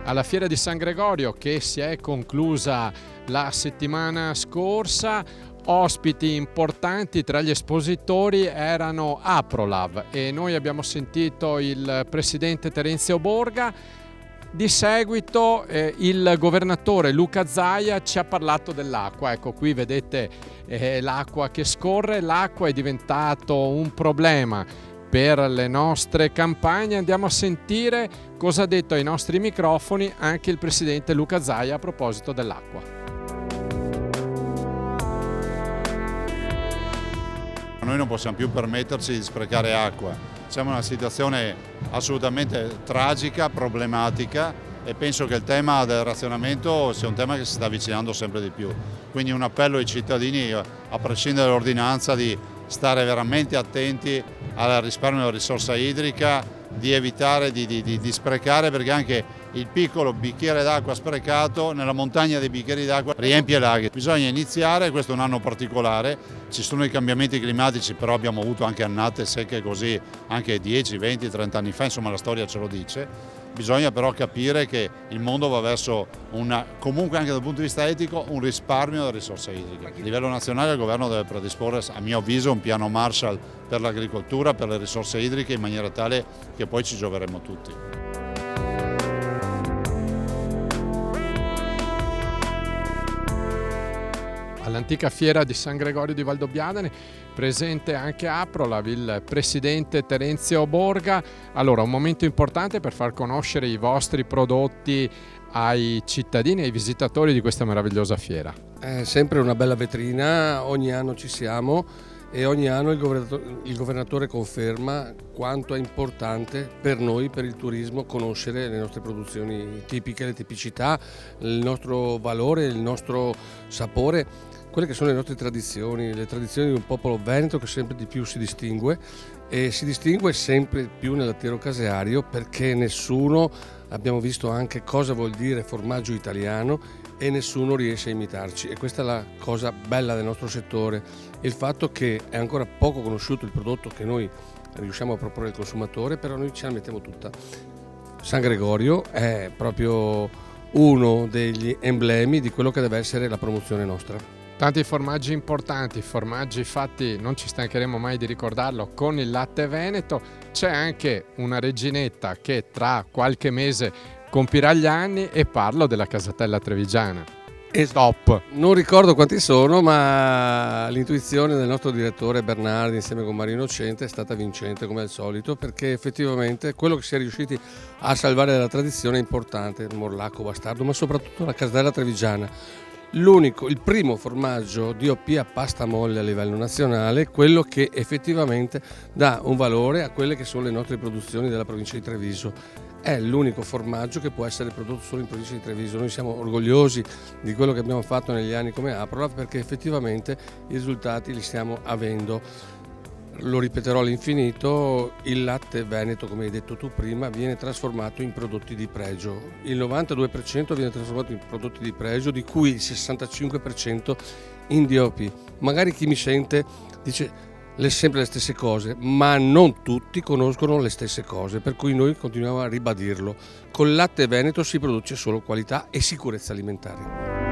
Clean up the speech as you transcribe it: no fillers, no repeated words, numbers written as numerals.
alla Fiera di San Gregorio che si è conclusa la settimana scorsa. Ospiti importanti tra gli espositori erano Aprolav e noi abbiamo sentito il presidente Terenzio Borga. Di seguito il governatore Luca Zaia ci ha parlato dell'acqua. Ecco, qui vedete l'acqua che scorre. L'acqua è diventato un problema per le nostre campagne. Andiamo a sentire cosa ha detto ai nostri microfoni anche il presidente Luca Zaia a proposito dell'acqua. Noi non possiamo più permetterci di sprecare acqua. Siamo in una situazione assolutamente tragica, problematica, e penso che il tema del razionamento sia un tema che si sta avvicinando sempre di più. Quindi un appello ai cittadini, a prescindere dall'ordinanza, di stare veramente attenti al risparmio della risorsa idrica, di evitare di sprecare, perché anche il piccolo bicchiere d'acqua sprecato nella montagna dei bicchieri d'acqua riempie laghi. Bisogna iniziare, questo è un anno particolare, ci sono i cambiamenti climatici, però abbiamo avuto anche annate secche così anche 10, 20, 30 anni fa, insomma la storia ce lo dice. Bisogna però capire che il mondo va verso comunque anche dal punto di vista etico, un risparmio della risorsa idrica. A livello nazionale il governo deve predisporre, a mio avviso, un piano Marshall per l'agricoltura, per le risorse idriche, in maniera tale che poi ci gioveremo tutti. All'antica fiera di San Gregorio di Valdobbiadene, presente anche Aprolav, il presidente Terenzio Borga. Allora, un momento importante per far conoscere i vostri prodotti ai cittadini e ai visitatori di questa meravigliosa fiera. È sempre una bella vetrina, ogni anno ci siamo e ogni anno il governatore conferma quanto è importante per noi, per il turismo, conoscere le nostre produzioni tipiche, le tipicità, il nostro valore, il nostro sapore, quelle che sono le nostre tradizioni, le tradizioni di un popolo veneto che sempre di più si distingue, e si distingue sempre più nel lattiero caseario, perché nessuno, abbiamo visto anche cosa vuol dire formaggio italiano, e nessuno riesce a imitarci, e questa è la cosa bella del nostro settore, il fatto che è ancora poco conosciuto il prodotto che noi riusciamo a proporre al consumatore, però noi ce la mettiamo tutta. San Gregorio è proprio uno degli emblemi di quello che deve essere la promozione nostra. Tanti formaggi importanti, formaggi fatti, non ci stancheremo mai di ricordarlo, con il latte veneto. C'è anche una reginetta che tra qualche mese compirà gli anni, e parlo della Casatella Trevigiana. Top! Non ricordo quanti sono, ma l'intuizione del nostro direttore Bernardi insieme con Marino Innocente è stata vincente come al solito, perché effettivamente quello che si è riusciti a salvare dalla tradizione è importante, il morlacco bastardo, ma soprattutto la Casatella Trevigiana. Il primo formaggio DOP a pasta molle a livello nazionale, quello che effettivamente dà un valore a quelle che sono le nostre produzioni della provincia di Treviso. È l'unico formaggio che può essere prodotto solo in provincia di Treviso. Noi siamo orgogliosi di quello che abbiamo fatto negli anni come Aprolav, perché effettivamente i risultati li stiamo avendo. Lo ripeterò all'infinito, il latte veneto, come hai detto tu prima, viene trasformato in prodotti di pregio. Il 92% viene trasformato in prodotti di pregio, di cui il 65% in DOP. Magari chi mi sente dice sempre le stesse cose, ma non tutti conoscono le stesse cose, per cui noi continuiamo a ribadirlo. Col latte veneto si produce solo qualità e sicurezza alimentare.